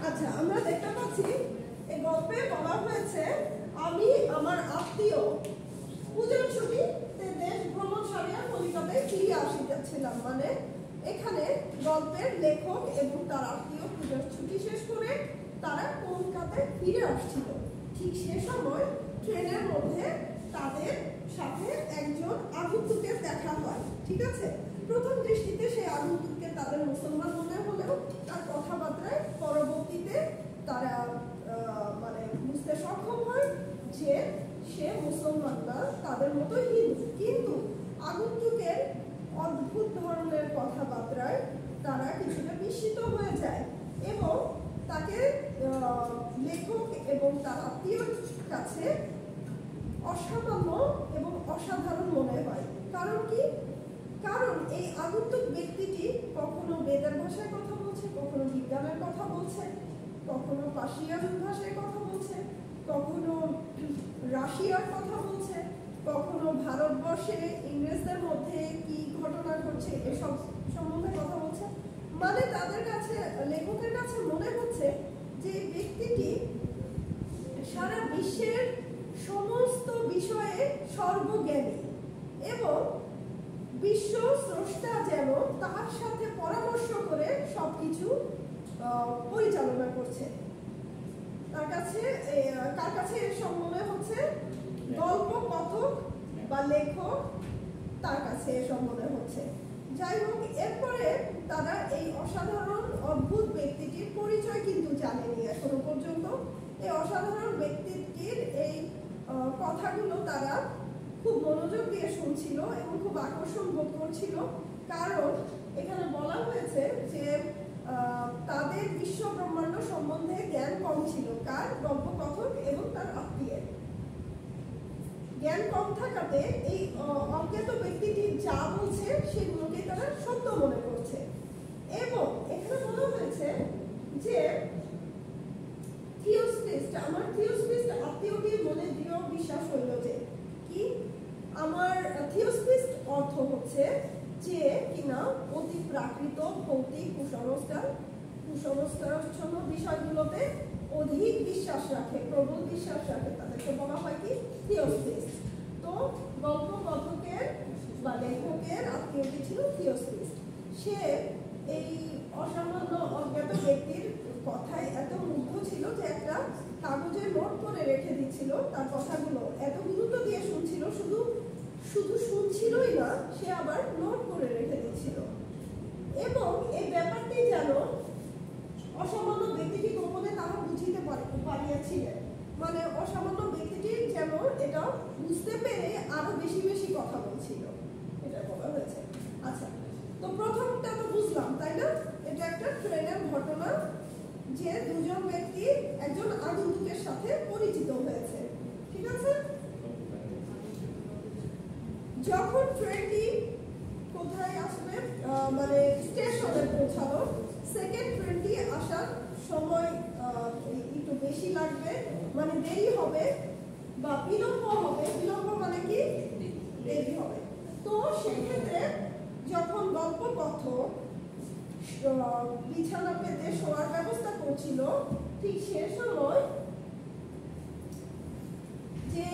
আচ্ছা, আমরা দেখতে পাচ্ছি এই গল্পে বলা হয়েছে আমি আমার আত্মীয় পূজার ছুটিতে দেশ ভ্রমণ সারিয়া কলিকাতায় ফিরে আসিতেছিলাম। মানে এখানে গল্পের লেখক এবং তার আত্মীয় পূজার ছুটি শেষ করে তারা কলকাতায় ফিরে আসছিল। ঠিক সে সময় ট্রেনের মধ্যে তাদের সাথে একজন আগন্তুকের দেখা হয়। ঠিক আছে, প্রথম দৃষ্টিতে সেই আগন্তুককে তাদের মুসলমান মনে হলেও তার কথাবার্তায় পরবর্তীতে তারা মানে বুঝতে সক্ষম হয় যে সে মুসলমান না, তাদের মতো হিন্দু। কিন্তু আগন্তুকের অদ্ভুত ধরনের কথাবার্তায় তারা কিছুটা বিস্মিত হয়ে যায় এবং তাকে লেখক এবং তার আত্মীয়র কাছে অসামান্য এবং অসাধারণ মনে হয়। কারণ কি? কারণ এই আগন্তুক ব্যক্তিটি কখনো বেদের ভাষায় কথা বলছে, কখনো বিজ্ঞানের কথা বলছে, কখনো পার্সিয়ান ভাষায় কথা বলছে, কখনো রাশিয়ার কথা বলছে, কখনো ভারতবর্ষে ইংরেজদের মধ্যে কি ঘটনা ঘটছে এসব সম্বন্ধে কথা বলছে। মানে তাদের কাছে, লেখকের কাছে মনে হচ্ছে যে ব্যক্তিটি সারা বিশ্বের সমস্ত বিষয়ে সর্বজ্ঞানী এবং বিশ্ব স্রষ্টা যেন তার সাথে পরামর্শ করে সবকিছু পরিচালনা করছে। তার কাছে কার কাছে এসব মনে হচ্ছে? গল্প কথক বা লেখক, তার কাছে এসব মনে হচ্ছে। যাই হোক, এরপরে তারা এই অসাধারণ অদ্ভুত ব্যক্তিটির পরিচয় কিন্তু জানেনি এখনো পর্যন্ত। এই অসাধারণ ব্যক্তিটির এই কথাগুলো তারা খুব মনোযোগ দিয়ে শুনছিল এবং খুব আকর্ষণ বোধ করছিল। কারণ এখানে বলা হয়েছে যে তাদের বিশ্ব ব্রহ্মাণ্ড সম্বন্ধে জ্ঞান কম ছিল। কার? গল্পকথক এবং তার আত্মীয়ের। জ্ঞান কম থাকাতে এই অজ্ঞাত ব্যক্তিটি যা বলছে সেগুলোকে তারা সত্য মনে করছে। এবং এখানে বলা হয়েছে যে থিওসফিস্ট, আমার থিওসফিস্ট আত্মীয়টির মনে দৃঢ় বিশ্বাস হইল যে কি আমার থিওসফিস্ট অর্থ হচ্ছে যে কিনা অতি প্রাকৃত ভৌতিক কুসংস্কারাচ্ছন্ন বিষয়গুলোতে অধিক বিশ্বাস রাখে, প্রবল বিশ্বাস রাখে, তাদেরকে বলা হয় কি থিওসফিস্ট। তো গল্প কথকের বা লেখকের আত্মীয়টি ছিল থিওসফিস্ট। সে এই অসামান্য অজ্ঞাত ব্যক্তির কথায় এত মুগ্ধ ছিল যে একটা কাগজে নোট করে রেখে দিচ্ছিল। তার কথাগুলো এত গুরুত্ব দিয়ে শুনছিল, শুধু শুনছিলই না, সে আবার নোট করে রেখে দিচ্ছিল। এবং এই ব্যাপারটি যেন অসামান্য ব্যক্তিটি গোপনে তারা বুঝিতে পারিয়াছিলেন। মানে অসামান্য ব্যক্তিটি যেন এটা বুঝতে পেরে আরো বেশি বেশি কথা বলছিল, এটা বলা হয়েছে। আচ্ছা, তো প্রথমটা তো বুঝলাম, তাই না? এটা একটা ট্রেনের ঘটনা যে দুজন ব্যক্তি একজন আগন্তুকের সাথে পরিচিত হয়েছে। ঠিক আছে, যখন ট্রেনটি কোথায় আসবে, মানে স্টেশনে পৌঁছালো, সেকেন্ড ট্রেনটি আসার সময় একটু বেশি লাগবে, মানে দেরি হবে বা বিলম্ব হবে। বিলম্ব মানে কি? দেরি হবে। তো সেক্ষেত্রে যখন গল্প কথক বিছানা পেতে শোয়ার ব্যবস্থা করছিল, ঠিক সে সময় যে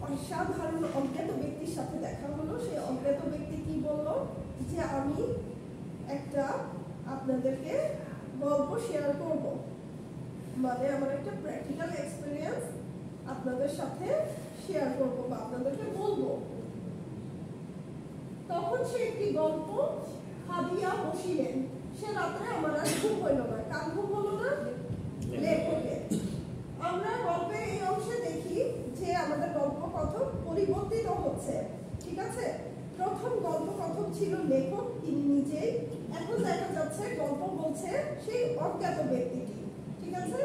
অসাধারণ অজ্ঞাত ব্যক্তির সাথে দেখা হলো, সেই অজ্ঞাত ব্যক্তি কি বলল? যে আমি একটা আপনাদেরকে গল্প শেয়ার করব, মানে আমার একটা প্র্যাকটিক্যাল এক্সপেরিয়েন্স আপনাদের সাথে শেয়ার করব বা আপনাদেরকে বলবো। তখন সে একটি গল্প ভাবিয়া বসিলেন। সে রাত্রে আমার আর ঘুম হইল না। কার ঘুম হলো না? লেখকের। আমরা গল্পে এই অংশে দেখি যে আমাদের গল্প কথক পরিবর্তিত হচ্ছে। ঠিক আছে, প্রথম গল্প কথক ছিল লেখক, তিনি নিজেই। এখন দেখা যাচ্ছে গল্প বলছে সেই অজ্ঞাত ব্যক্তিটি। ঠিক আছে,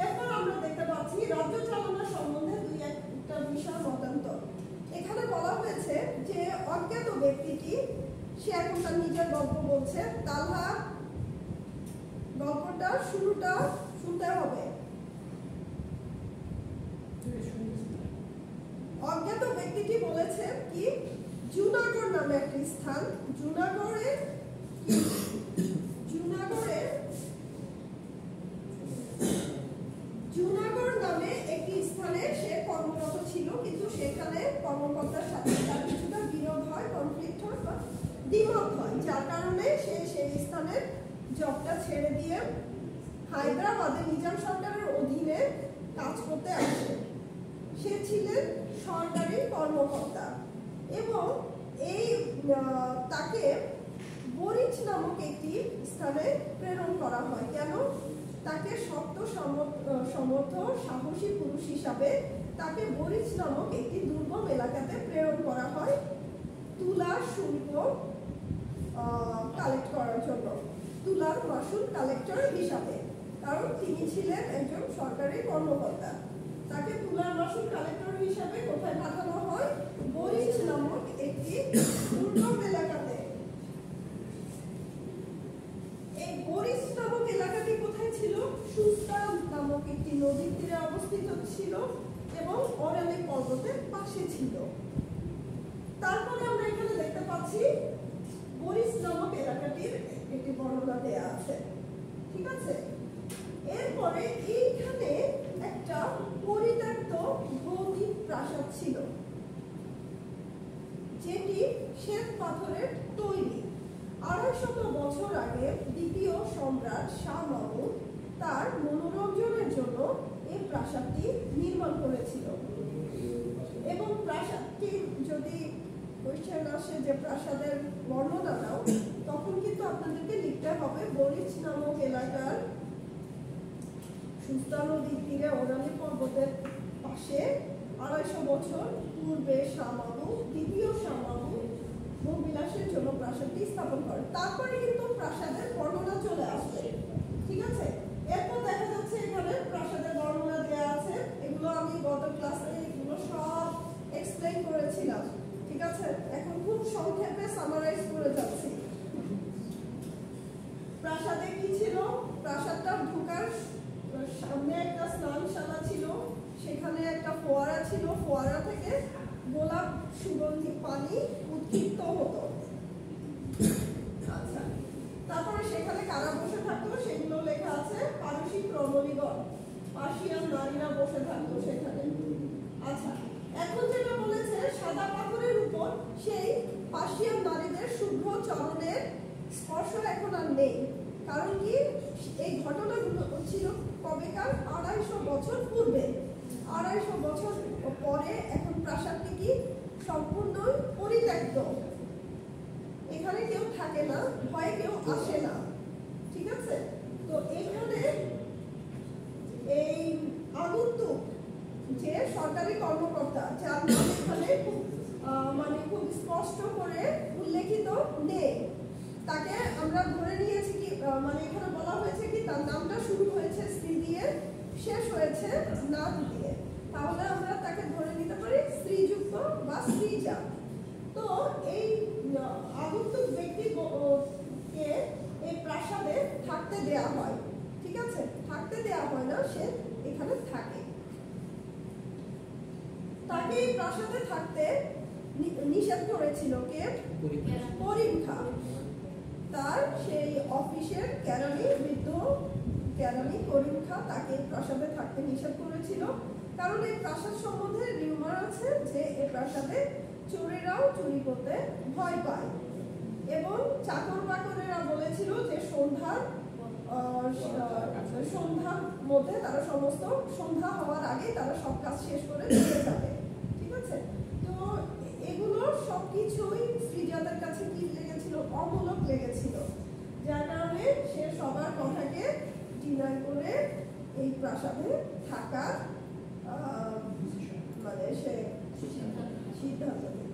এরপর আমরা দেখতে পাচ্ছি রাজ্য চালনা সম্বন্ধে দুই একটা বিষয় মতান্তর। এখানে বলা হয়েছে যে অজ্ঞাত ব্যক্তিটি সে এখন তার নিজের গল্প বলছে। তাহলে গল্পটা শুরুটা শুনতে হবে। অজ্ঞাত ব্যক্তিটি বলেছে কি জুনাগড় নামে একটি স্থান, জুনাগড়ে স্থানের জবটা ছেড়ে দিয়ে হায়দ্রাবাদে নিজাম সরকারের অধীনে কাজ করতে আসে। সে ছিলেন সরকারি কর্মকর্তা এবং এই তাকে বরিচ নামক একটি স্থানে প্রেরণ করা হয়। কেন? তাকে শক্ত সমর্থ সাহসী পুরুষ হিসাবে তাকে বরিচ নামক একটি দুর্গম এলাকাতে প্রেরণ করা হয় তুলার শুল্ক কালেক্ট করার জন্য, তুলার মাসুল কালেক্টর হিসাবে। কারণ তিনি ছিলেন একজন সরকারি কর্মকর্তা। তাকে তুলার মাসুল কালেক্টর হিসাবে কোথায় পাঠানো হয়? বরিচ নামক একটি দুর্গম এলাকাতে। এই বরিচ নামক এলাকাটি কোথায় ছিল? সুস্তা নামক একটি নদীর তীরে অবস্থিত ছিল এবং অরালি পর্বতের পাশে ছিল। তারপরে আমরা এখানে দেখতে পাচ্ছি বরিচ নামক এলাকাটির একটি বর্ণনা দেয়া আছে। ঠিক আছে, এরপরে এইখানে একটা পরিত্যক্ত ভৌতিক প্রাসাদ ছিল যেটি শ্বেত পাথরের তৈরি। 250 বছর আগে দ্বিতীয় সম্রাট শাহ মামুদ তার মনোরঞ্জনের জন্য এই প্রাসাদটি নির্মাণ করেছিল। এবং প্রাসাদটি যদি কোয়েশ্চেন আসে যে প্রাসাদের বর্ণনা দাও, তখন কিন্তু আপনাদেরকে লিখতে হবে বরিচ নামক এলাকার সুস্তা নদীর তীরে ওরালি পর্বতের পাশে 250 বছর পূর্বে শাহ মামুদ, দ্বিতীয় শাহ মামুদ ভোগবিলাসের জন্য প্রাসাদটি স্থাপন করে। তারপরে কিন্তু প্রাসাদের বর্ণনা চলে আসবে। ঠিক আছে, এরপর দেখা যাচ্ছে এখানে প্রাসাদের বর্ণনা দেওয়া আছে। এগুলো আমি গত ক্লাসে এগুলো সব এক্সপ্লেইন করেছিলাম। ঠিক আছে, এখন খুব সংক্ষেপে সামারাইজ করে যাচ্ছি। প্রাসাদে কি ছিল? প্রাসাদটা ঢোকার সামনে একটা স্নানশালা ছিল, সেখানে একটা ফোয়ারা ছিল, ফোয়ারা থেকে গোলাপ সুগন্ধি পানি উৎক্ষিপ্ত হতো। আচ্ছা, তারপরে সেখানে কারা বসে থাকতো সেগুলো লেখা আছে। পারসিক রমণীগণ, পার্সিয়ান নারীরা বসে থাকতো সেখানে। আচ্ছা, এখন যেটা বলেছে সাদা পাথরের উপর সেই পার্সিয়ান নারীদের শুভ্র চরণের স্পর্শ এখন আর নেই। কারণ কি? এই ঘটনাগুলো ছিল কবেকার? 250 বছর পূর্বে। 250 বছর পরে এখন প্রাসাদটি কি সম্পূর্ণ পরিত্যক্ত। এখানে কেউ থাকে না, ভয়ে কেউ আসে না। ঠিক আছে, তো এখানে এই আগন্তুক যে সরকারি কর্মকর্তা, যার নাম এখানে খুব স্পষ্ট করে উল্লেখিত নেই, তাকে আমরা ধরে নিয়েছি কি এখানে বলা হয়েছে কি তার নামটা শুরু হয়েছে শ্রী দিয়ে, শেষ হয়েছে নাথ দিয়ে। তাহলে আমরা তাকে ধরে নিতে পারি শ্রীযুক্ত বা শ্রীজা। তো এই আগন্তুক ব্যক্তিকে এই প্রাসাদে থাকতে দেয়া হয়। ঠিক আছে, থাকতে দেয়া হয় না, সে এখানে থাকে। তাকে এই প্রাসাদে থাকতে নিষেধ করেছিল কে? করিম খান। তার সেই অফিসের কেরানি, বৃদ্ধ কেরানি করিম খান তাকে প্রাসাদে থাকতে নিষেধ করেছিল। কারণ এই প্রাসাদ সম্বন্ধে রিউমার আছে যে এই প্রাসাদে চোরেরাও চুরি করতে ভয় পায় এবং চাকর বাকরেরা বলেছিল যে সন্ধ্যার মধ্যে তারা সমস্ত সন্ধ্যা হওয়ার আগে তারা সব কাজ শেষ করে চলে যাবে। ঠিক আছে, তো এগুলো সবকিছুই শ্রীজাতের কাছে কি লেগেছিল? অমূলক লেগেছিল, যার কারণে সে সবার কথাকে ডিনাই করে এই প্রাসাদে থাকার সে সিদ্ধান্ত নিল।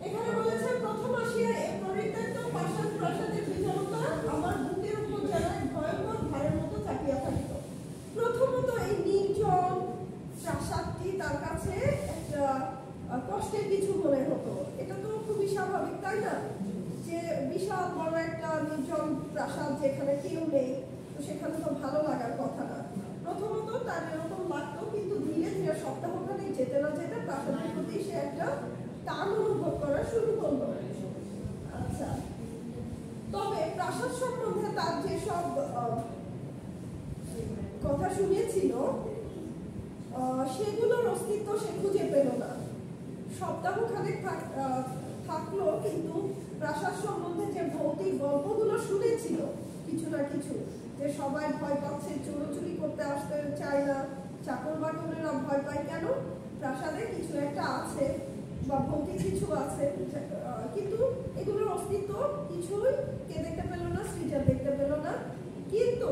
এখানে বলেছে প্রথম আসিয়া এই পরিত্যক্ত পাষাণ প্রাসাদের বিশালতা আমার বুকের উপর যেন ভয়ঙ্কর ভারের মতো চাপিয়া থাকিত। প্রথমত এই নির্জন প্রাসাদটি তার কাছে একটা কষ্টের কিছু মনে হতো। এটা তো খুবই স্বাভাবিক, তাই না? যে বিশাল বড় একটা নির্জন প্রাসাদ যেখানে কেউ নেই, তো সেখানে তো ভালো লাগার কথা না। প্রথমত তার এরকম লাগতো, কিন্তু ধীরে ধীরে সপ্তাহখানেক যেতে না যেতে প্রাসাদের প্রতি সে একটা টান অনুভব করা শুরু করলো। আচ্ছা, তবে প্রাসাদ সম্বন্ধে তার যেসব কথা শুনেছিল সেগুলোর অস্তিত্ব সে খুঁজে পেল না। সপ্তাহখানেক থাকলো, কিন্তু গল্পগুলো শুনেছিল কিছু না কিছু, যে সবাই ভয় পাচ্ছে, চোরাচুরি করতে আসতে চায় না, চাকর বাকরেরা ভয় পায় কেন, প্রাসাদে কিছু একটা আছে বা ভৌতিক কিছু আছে, কিন্তু এগুলোর অস্তিত্ব কিছুই কে দেখতে পেল না, সৃজা দেখতে পেল না। কিন্তু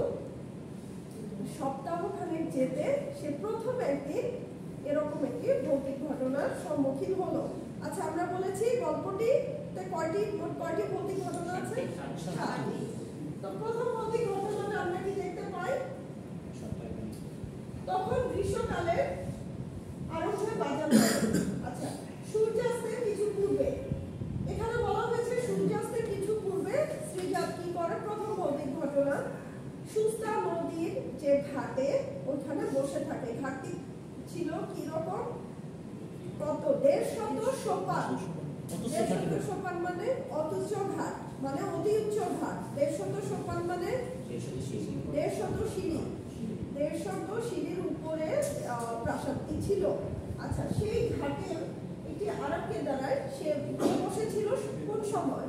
সপ্তাহখানেক যেতে সে প্রথম একদিন এরকম একটি ভৌতিক ঘটনার সম্মুখীন হলো। আচ্ছা, আমরা বলেছি গল্পটিতে কয়টি ভৌতিক ঘটনা আছে? 7টি। তো প্রথম ভৌতিক ঘটনাটা আমরা কি দেখতে পাই? তখন গ্রীষ্মকালে আরম্ভে বাজার। আচ্ছা, সূর্যাস্তের কিছু পূর্বে, এখানে বলা হয়েছে সূর্যাস্তের কিছু পূর্বে সৃজা কি করে? প্রথম ভৌতিক ঘটনা, সুস্তা নদীর যে ঘাটে ওখানে বসে থাকে। ঘাটটি ছিল কি রকম? কত? 150 সোপান। 150 সোপান মানে অতুচ্চ ঘাট, মানে অতি উচ্চ ঘাট। 150 সোপান মানে 150 সিঁড়ি। 150 সিঁড়ির উপরে প্রাসাদটি ছিল। আচ্ছা, সেই ঘাটে একটি আরবকে দ্বারায় সে বসেছিল কোন সময়?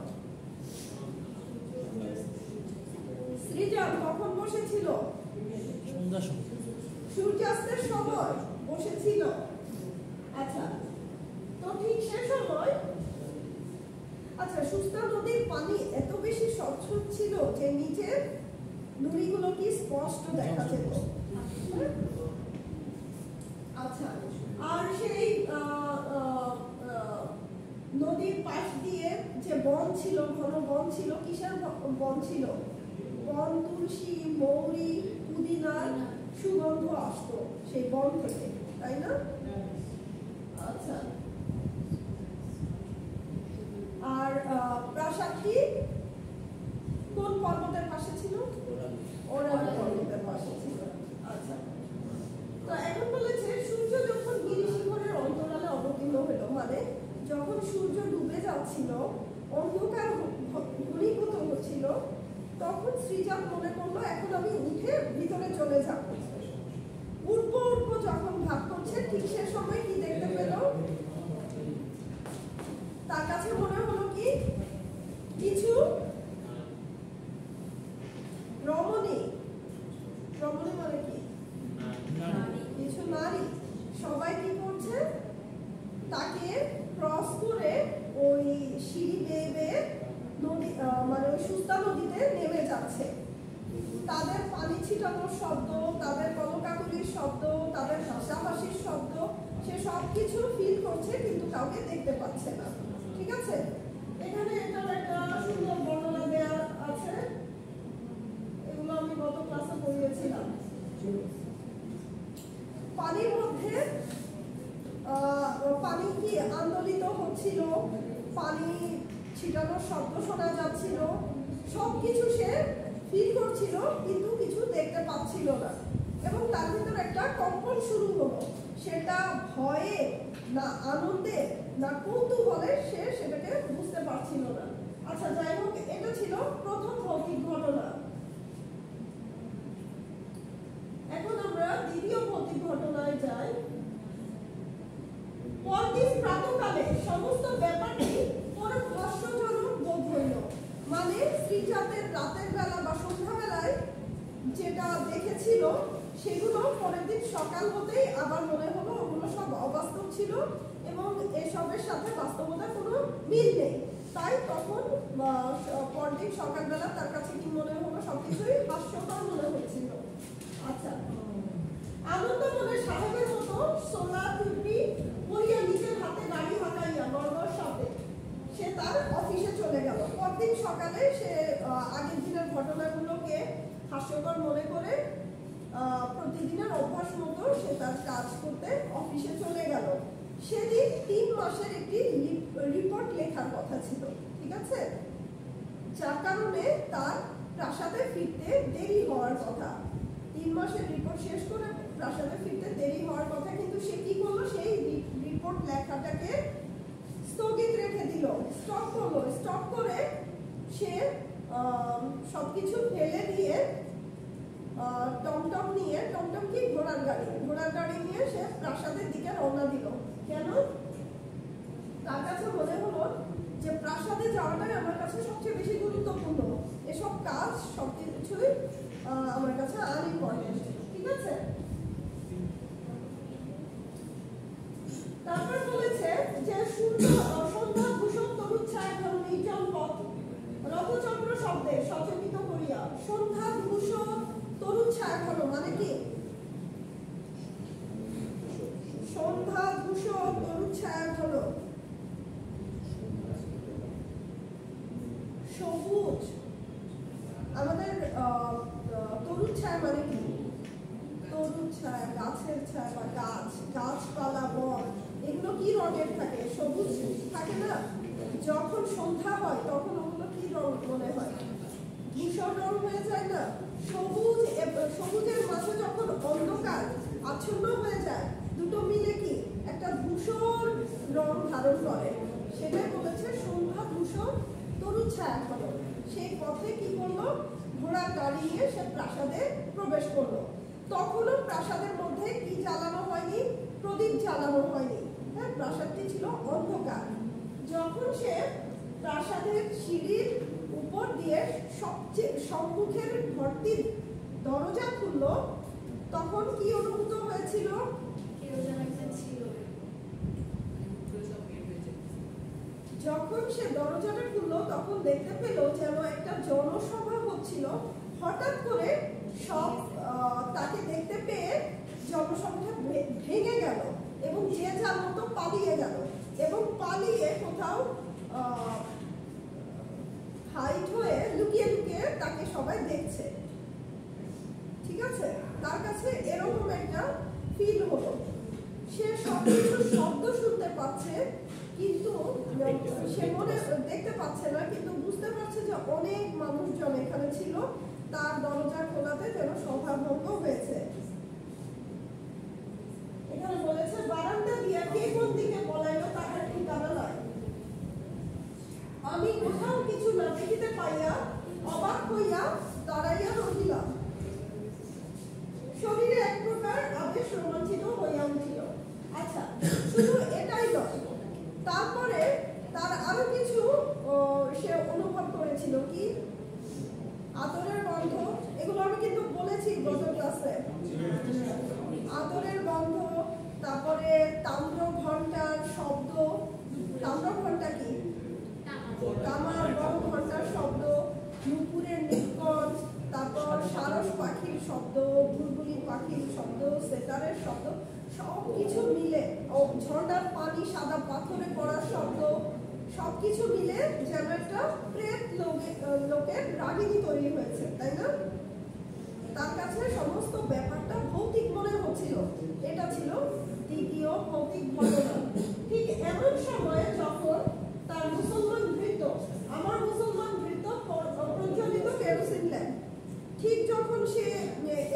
সৃজা কখন বসেছিল? সূর্যাস্তের সময় বসেছিল। আচ্ছা, তো ঠিক সে সময়, আচ্ছা, সুস্তা নদীর পানি এত বেশি স্বচ্ছ ছিল যে নিচের নুড়িগুলো কি স্পষ্ট দেখা যেত। আচ্ছা, আর সেই নদীর পাশ দিয়ে যে বন ছিল, ঘন বন ছিল, কিসের বন ছিল? বন, তুলসী, মৌরি, পুদিনার সুগন্ধ আসতো সেই বন থেকে, তাই না? আচ্ছা, আর প্রাসাদটি কোন পর্বতের পাশে ছিল? ওরাল পর্বতের পাশে ছিল। আচ্ছা, তো এখন বলেছে সূর্য যখন গিরিশিখরের অন্তরালে অবতীর্ণ হলো, মানে যখন সূর্য ডুবে যাচ্ছিল, অন্ধকার ঘনীভূত হচ্ছিল, তখন সৃজা মনে করলো এখন আমি উঠে ভিতরে চলে যাব। উঠবো যখন ভাব করছে, ঠিক সে সময় কি দেখতে পেল? তার কাছে মনে হলো কি কিছু রমণী। রমণী মানে কি? কিছু নারী। সবাই কি করছে? তাকে ক্রস করে ওই সিঁড়ি বেয়ে নদী, মানে ওই সুস্তা নদীতে নেমে যাচ্ছে। তাদের পানি ছিটানোর শব্দ, তাদের কলকাকলির শব্দ, তাদের হাসাহাসির শব্দ, সে সবকিছু ফিল করছে কিন্তু কাউকে দেখতে পাচ্ছে না। ঠিক আছে, এখানে এটার একটা সুন্দর বর্ণনা দেওয়া আছে, এগুলো আমি গত ক্লাসে পড়িয়েছিলাম। পানির মধ্যে পানি কি আন্দোলিত হচ্ছিল, পানি ছিটানোর শব্দ শোনা যাচ্ছিল, সবকিছু সে ফিল করছিল কিন্তু কিছু দেখতে পাচ্ছিল না। এবং তার ভিতর একটা কম্পন শুরু হলো, সেটা ভয়ে না আনন্দে না কৌতূহলে সে সেটাকে বুঝতে পারছিল না। আচ্ছা, যাই হোক, এটা ছিল প্রথম ভৌতিক ঘটনা। এখন আমরা দ্বিতীয় ভৌতিক ঘটনায় যাই। পরদিন প্রাতঃকালে সমস্ত ব্যাপারটি পরম হাস্যজনক বোধ হইল। মানে সৃজাতের রাতের বেলা বা সন্ধ্যাবেলায় যেটা দেখেছিল সেগুলো পরের দিন সকাল হতেই আবার মনে হলো ওগুলো সব অবাস্তব ছিল এবং এসবের সাথে বাস্তবতার কোনো মিল নেই। তাই তখন পরদিন সকালবেলা তার কাছে কি মনে হলো? সবকিছুই হাস্যকর মনে হচ্ছিল। আচ্ছা, আনন্দ মনে সাহেবের মতো সোনা টুপি পরিয়া নিজের হাতে গাড়ি হাঁটাইয়া নর্মাল শপে সে তার অফিসে চলে গেল। পরদিন সকালে সে আগের দিনের ঘটনাগুলোকে হাস্যকর মনে করে প্রতিদিনের অভ্যাস মতো সে তার কাজ করতে অফিসে চলে গেল। সেদিন 3 মাসের একটি রিপোর্ট লেখার কথা ছিল, ঠিক আছে, যার কারণে তার প্রাসাদে ফিরতে দেরি হওয়ার কথা। 3 মাসের রিপোর্ট শেষ করে প্রাসাদে ফিরতে দেরি হওয়ার কথা, কিন্তু সে কি করলো? সেই রিপোর্ট লেখাটাকে স্থগিত রেখে দিল, স্টপ করলো। স্টপ করে সে সবকিছু ফেলে দিয়ে টমটম নিয়ে, টমটম কি ঘোড়ার গাড়ি নিয়ে সে প্রাসাদের দিকে রওনা দিল। কেন? তার কাছে মনে হলো যে প্রাসাদে যাওয়াটাই আমার কাছে সবচেয়ে বেশি গুরুত্বপূর্ণ। কাজ সবকিছুই আমার কাছে আনইম্পর্টেন্ট। ঠিক আছে, তারপর বলেছে যে সন্ধ্যা ভূষণ তরুণ ছায়া ঘন নির্জন পথ রথচক্র শব্দে সচকিত করিয়া। সন্ধ্যা ভূষণ তরুণ ছায়া ঘন মানে কি? সন্ধ্যা ভূষণ তরুণ ছায়া ঘন, সবুজ। আমাদের তরুণ ছায়া মানে কি? তরুণ ছায়া, গাছের ছায়া বা গাছপালা, বন, এগুলো কি রঙের থাকে? সবুজ থাকে না? যখন সন্ধ্যা হয় তখন ওগুলো কি রং মনে হয়? ধূসর রং হয়ে যায় না? সবুজের মাঝে যখন অন্ধকার আচ্ছন্ন হয়ে যায়, দুটো মিলে কি একটা ধূসর রং ধারণ করে, সেটাই বলেছে সন্ধ্যা ধূসর তরুণ ছায়া ঘন। সেই পথে কি করলো? ঘোড়া গাড়ি নিয়ে সে প্রাসাদে প্রবেশ করলো। তখনও প্রাসাদের মধ্যে কি জ্বালানো হয়নি? প্রদীপ জ্বালানো হয়নি। হ্যাঁ, প্রাসাদটি ছিল অন্ধকার। যখন সে প্রাসাদের সিঁড়ির উপর দিয়ে সবচেয়ে সম্মুখের ঘরটির দরজা খুললো, তখন কি অনুভূত হয়েছিল? যখন সে দরজাটা খুললো তখন দেখতে পেল যেন একটা জনসভা হচ্ছিল। হঠাৎ করে সব তাকে দেখতে পেয়ে জনসভাটা ভেঙে গেল এবং যে যার মতো পালিয়ে গেল, এবং পালিয়ে কোথাও হাইড হয়ে লুকিয়ে লুকিয়ে তাকে সবাই দেখছে। ঠিক আছে, তার কাছে এরকম একটা ফিল হলো। সে সবকিছু শব্দ শুনতে পাচ্ছে, কিন্তু সে মনে দেখতে পাচ্ছে না, কিন্তু বুঝতে পারছে যে অনেক মানুষজন এখানে ছিল। তার দরজা খোলাতে যেন সভা ভঙ্গ হয়েছে। এখানে বলেছে বারান্দা দিয়া কে কোন দিকে পলাইলো তাহার ঠিকানা নাই। আমি কোথাও কিছু না দেখিতে পাইয়া অবাক হইয়া দাঁড়াইয়া রহিলাম। শরীরে এক প্রকার আবেশ রোমাঞ্চিত হইয়া উঠিল। আচ্ছা, শুধু এটাই নয়, তারপরে তার আরো কিছু সে অনুভব করেছিল। কি? আদরের গন্ধ। এগুলো আমি কিন্তু বলেছি গত ক্লাসে। আদরের গন্ধ, তারপরে তাম্র ঘন্টার শব্দ। তাম্র ঘন্টা কি? তামার বড় ঘন্টার শব্দ, নুপুরের নিকট, তারপর সারস পাখির শব্দ, বুলবুলি পাখির শব্দ, সেতারের শব্দ, সবকিছু মিলে, ঝর্ণার পানি সাদা পাথরে পড়ার শব্দ, সবকিছু মিলে যেন একটা প্রেত লোকের রাগিনী তৈরি হয়েছে, তাই না? তার কাছে সমস্ত ব্যাপারটা ভৌতিক মনে হচ্ছিল। এটা ছিল দ্বিতীয় ভৌতিক ঘটনা। ঠিক এমন সময়ে যখন তার মুসলমান ভৃত্য, আমার মুসলমান ভৃত্য প্রজ্বলিত কেরোসিন ল্যাম্প, ঠিক যখন সে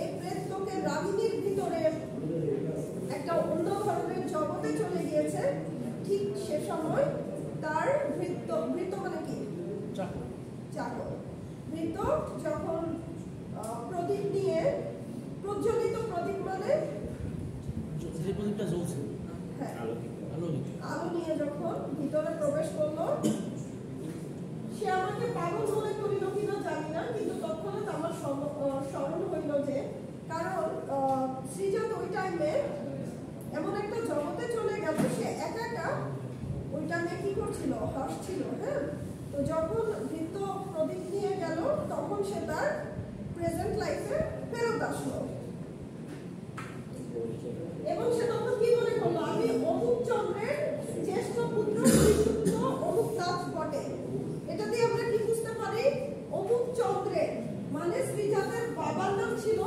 এই প্রেত লোকের রাগিনীর ভিতরে একটা অন্য ধরনের জগতে চলে গিয়েছে, ঠিক সে সময় তার ভৃত্য মানে কি? চাকর। ভৃত্য যখন প্রদীপ নিয়ে, প্রজ্বলিত প্রদীপ মানে হ্যাঁ, আলো নিয়ে যখন ভিতরে প্রবেশ করলো, সে আমাকে পাগল মনে করিল কিনা জানি না, কিন্তু তৎক্ষণাৎ আমার স্মরণ হইল যে, কারণ শ্রীজাত ওই টাইমে এমন একটা জগতে চলে গেল, সে একা একা ওই টাইমে কি করছিল? হাসছিল। হ্যাঁ, তো যখন ভৃত্য প্রদীপ নিয়ে গেল তখন সে তার প্রেজেন্ট লাইফে ফেরত আসলো, এবং সে তখন কি মনে করলো? আমি অমুক চন্দ্রের জ্যেষ্ঠ পুত্র শ্রীযুক্ত অমুক নাথ বটে। এটা দিয়ে আমরা কি বুঝতে পারি? অমুক চন্দ্রের মানে শ্রীজাতের বাবার নাম ছিল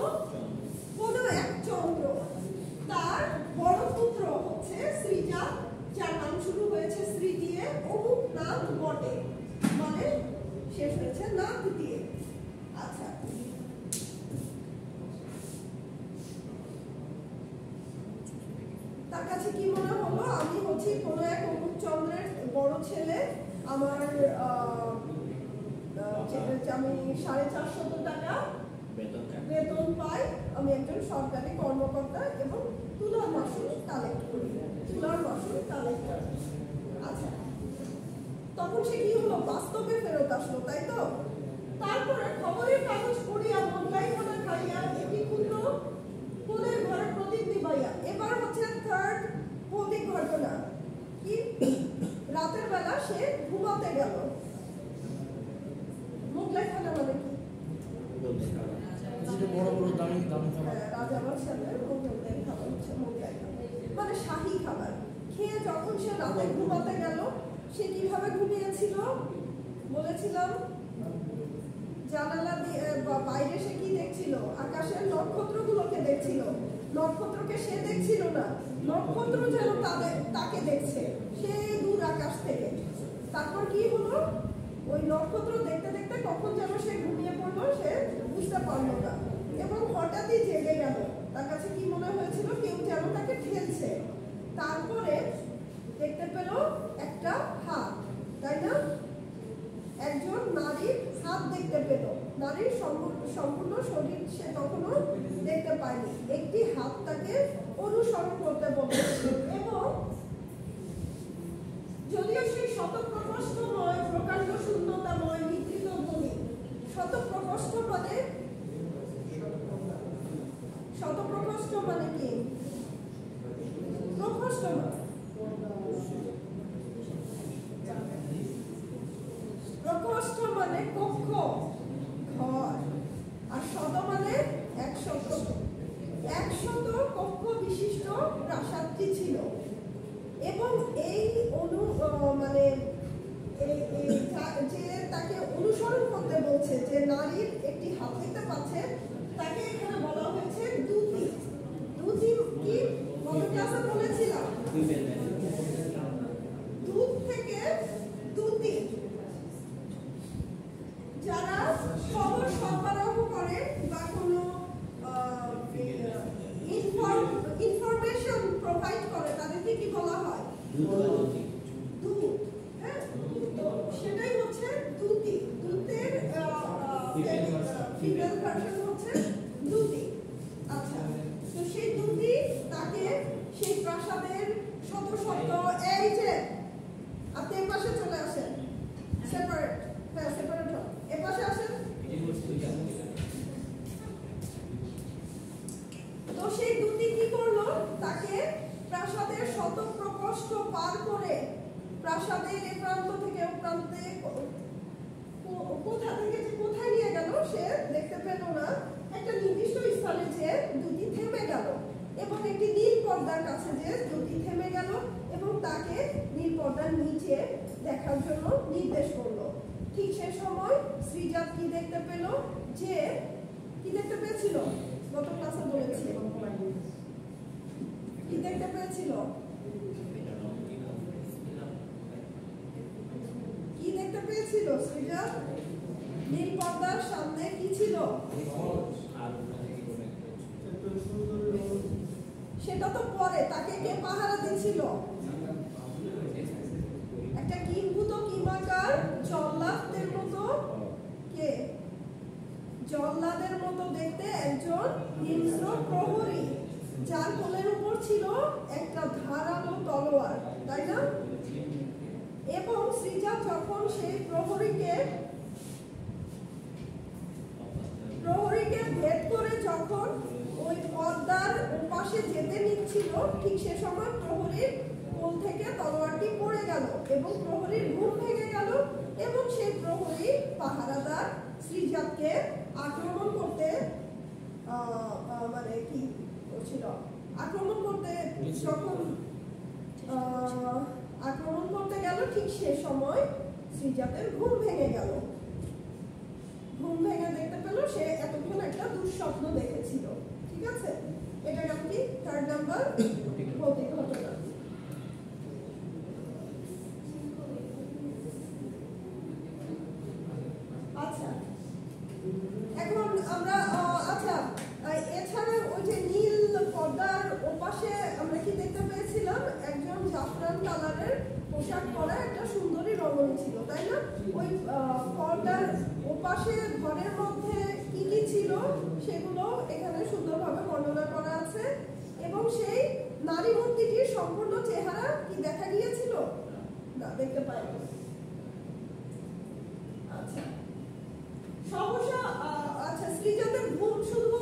কোনো এক চন্দ্র, তার বড় পুত্র হচ্ছে শ্রীজাত, যার নাম শুরু হয়েছে শ্রী দিয়ে, অমুক নাথ বটে মানে শেষ হয়েছে নাথ দিয়ে। আচ্ছা, তার কাছে কি মনে হলো? আমি হচ্ছি কোনো এক অমুক চন্দ্রের বড় ছেলে, আমার আমি 450 টাকা বেতন পাই, আমি একজন সরকারি কর্মকর্তা এবং তুলার মাসুল কালেক্ট করি, তুলার মাসুল কালেক্টর। আচ্ছা, তখন সে কি হলো? বাস্তবে ফেরত আসলো, তাই তো? তারপরে খবর রাজাবাদশাহের মোগলদের খাবার হচ্ছে মোগলাই খাবার, মানে শাহী খাবার। খেয়ে যখন সে রাতে ঘুমাতে গেল, সে কিভাবে ঘুমিয়েছিল বলেছিলাম? জানালা দিয়ে বাইরে সে কি দেখছিল? আকাশের নক্ষত্রগুলোকে দেখছিল। নক্ষত্রকে সে দেখছিল না, নক্ষত্র যেন তাকে দেখছে সেই দূর আকাশ থেকে। তারপর কি হলো? ওই নক্ষত্র দেখতে দেখতে কখন যেন সে ঘুমিয়ে পড়লো, সে বুঝতে পারলো না এবং হঠাৎই জেগে গেল। তার কাছে কি মনে হয়েছিল? কেউ যেন তাকে ঠেলছে। তারপরে দেখতে পেল একটা হাত, তাই না? একজন নারীর হাত দেখতে পেল। নারীর সম্পূর্ণ শরীর সে তখনও দেখতে পায়নি। একটি হাত তাকে অনুসরণ করতে বলেছে এবং যদিও সেই শতপ্রকোষ্ঠময়, প্রকাণ্ড শূন্যতাময়, নিদ্রিত ধ্বনি। শতপ্রকোষ্ঠ মানে কি? প্রকোষ্ঠ মানে প্রকোষ্ঠ মানে কক্ষ, ঘর, আর শত মানে 100। 100 কক্ষ বিশিষ্ট প্রাসাদটি ছিল এবং এই মানে যে তাকে অনুসরণ করতে বলছে, যে নারীর একটি হাত দেখতে পাচ্ছে, তাকে এখানে বলা হয়েছে দূতি। দূতি কি গত ক্লাসে বলেছিলাম? দূত থেকে দূতি, যারা খবর সরবরাহ করে বা কোনো ইনফরমেশন প্রোভাইড করে, তাদেরকে কি বলা হয়? দূত। হ্যাঁ, তো সেটাই হচ্ছে দূতি। দূতের ফিমেল ভার্সন হচ্ছে দূতি। আচ্ছা, তো সেই দূতি তাকে সেই প্রাসাদের শত শত, এই যে আপনি এর পাশে চলে আসেন, সেপারেট, হ্যাঁ সেপারেট হন, এর পাশে আসেন। তো সেই দূতি কি করলো? তাকে প্রাসাদের শত প্রকোষ্ঠ পার করে প্রাসাদের এই প্রান্ত থেকে ও প্রান্তে কোথা থেকে যে কোথায় নিয়ে গেল সে দেখতে পেল না। একটা নির্দিষ্ট স্থানে যে দূতি থেমে গেল এবং একটি নীল পর্দার কাছে যে দূতি থেমে গেল এবং তাকে নীল পর্দার নিচে দেখার জন্য নির্দেশ করলো। ঠিক সে সময় শ্রীজাত কি দেখতে পেল? যে কি দেখতে পেয়েছিল? গত ক্লাসে বলেছি কি দেখতে পেয়েছিল? কি দেখতে পেয়েছিল শ্রীজাত? নীল পর্দার সামনে কি ছিল? সেটা তো পরে, তাকে কে পাহারা দিচ্ছিল? একটা কিম্ভূত কিমাকার জল্লাদের মতো, কে জল্লাদের মতো দেখতে একজন হিংস্র প্রহরী, যার কোলের উপর ছিল একটা ধারালো তলোয়ার, তাই না? এবং শ্রীজাত যখন সেই প্রহরীকে ভেদ করে যখন ওই পর্দার ওপাশে যেতে নিচ্ছিল, ঠিক সে সময় প্রহরীর কোল থেকে তলোয়ারটি পড়ে গেল এবং প্রহরীর ঘুম ভেঙে গেল এবং সেই প্রহরী পাহারাদার শ্রীজাতকে আক্রমণ করতে মানে কি করছিল? আক্রমণ করতে গেল, ঠিক সে সময় শ্রীজাতের ঘুম ভেঙে গেল। ঘুম ভেঙে দেখতে পেল সে এতক্ষণ একটা দুঃস্বপ্ন দেখেছিল। ঠিক আছে, এটা গেল কি 3rd নাম্বার ভৌতিক ঘটনা। আচ্ছা, এখন আমরা এছাড়া ওই যে নীল পর্দার ওপাশে আমরা কি দেখতে পেয়েছিলাম? একজন জাফরান কালারের পোশাক পরা একটা সুন্দরী রমণী ছিল, তাই না? ওই পর্দার ওপাশে ঘরের মধ্যে কি কি ছিল সেগুলো এখানে সুন্দরভাবে বর্ণনা করা আছে এবং সেই নারী মূর্তিটির সম্পূর্ণ চেহারা কি দেখা গিয়েছিল? না, দেখতে পাইনি। আচ্ছা, সহসা শ্রীজাতের ঘুম শুধু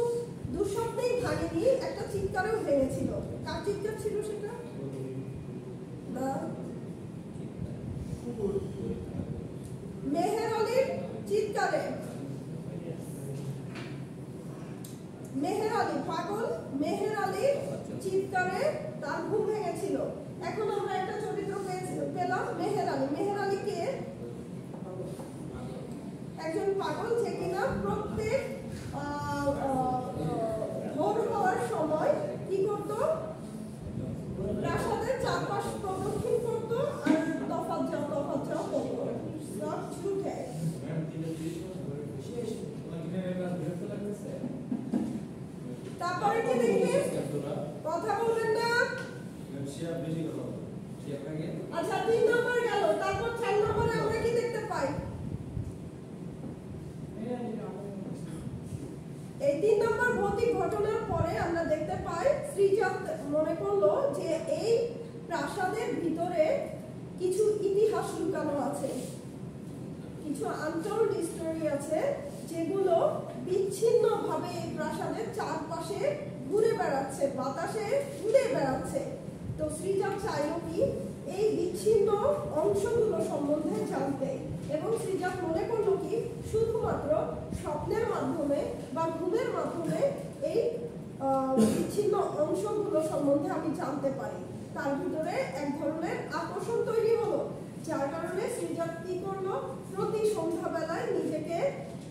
দুঃস্বপ্নেই ভাঙেনি, একটা চিৎকারেও ভেঙেছিল। কার চিৎকার ছিল সেটা? না, মেহের আলীর চিৎকারে। মেহের আলী, পাগল মেহের আলীর চিৎকারে তার ঘুম ভেঙেছিল। এখন আমরা একটা চরিত্র পেলাম, মেহের আলী। মেহের আলী কে? একজন পাগল, যে কিনা প্রত্যেক ভোর হওয়ার সময় কি করত? প্রাসাদের চারপাশ প্রদক্ষিণ করত আর তফাৎ যাও করত। ছুটে তারপরে কি দেখি? কথা বলবেন না। আচ্ছা, 3 নম্বর গেল। তারপর 4 নম্বরে আমরা কি দেখতে পাই? এই 3 নম্বর ভৌতিক ঘটনার পরে আমরা দেখতে পাই শ্রীজাত মনে করলো যে এই প্রাসাদের ভিতরে কিছু ইতিহাস লুকানো আছে, কিছু আনটোল্ড স্টোরি আছে, যেগুলো বিচ্ছিন্নভাবে এই প্রাসাদের চারপাশে ঘুরে বেড়াচ্ছে, বাতাসে উড়ে বেড়াচ্ছে। তো শ্রীজাত চাইল কি এই বিচ্ছিন্ন অংশগুলো সম্বন্ধে জানতে, এবং শ্রীজাত মনে করলো কি শুধুমাত্র স্বপ্নের মাধ্যমে বা ঘুমের মাধ্যমে এই বিচ্ছিন্ন অংশগুলো সম্বন্ধে আমি জানতে পারি। তার ভিতরে এক ধরনের আকর্ষণ তৈরি হলো, যার কারণে শ্রীজাত কি করলো? প্রতি সন্ধ্যাবেলায় নিজেকে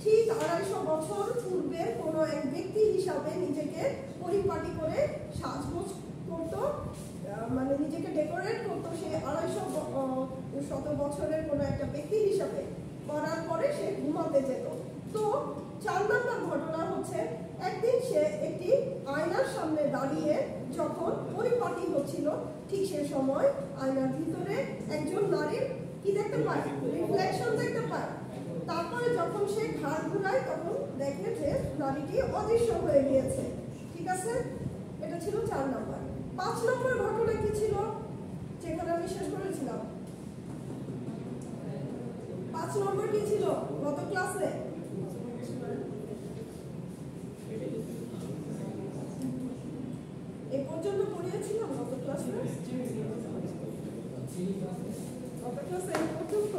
ঠিক 250 বছর পূর্বের কোনো এক ব্যক্তি হিসাবে নিজেকে পরিপাটি করে সাজগোজ করতো, মানে নিজেকে ডেকোরেট করতো সে 250 বছরের কোনো একটা ব্যক্তি হিসাবে। করার পরে সে ঘুমাতে যেত। তো 4 নম্বর ঘটনা হচ্ছে, একদিন সে একটি আয়নার সামনে দাঁড়িয়ে যখন পরিপাটি হচ্ছিল, ঠিক সে সময় আয়নার ভিতরে একজন নারীর কি দেখতে পায়? রিফ্লেকশন দেখতে পায়। তারপরে যখন সে ঘাড় ঘুরায় তখন দেখে যে নারীটি অদৃশ্য হয়ে গিয়েছে। ঠিক আছে, এটা ছিল 4 নম্বর। 5 নম্বর ঘটনা কি ছিল, যেখানে আমি শেষ করেছিলাম? 5 নম্বর কি ছিল গত ক্লাসে? এই পর্যন্ত পড়িয়েছিলাম গত ক্লাসে? গত ক্লাসে এই পর্যন্ত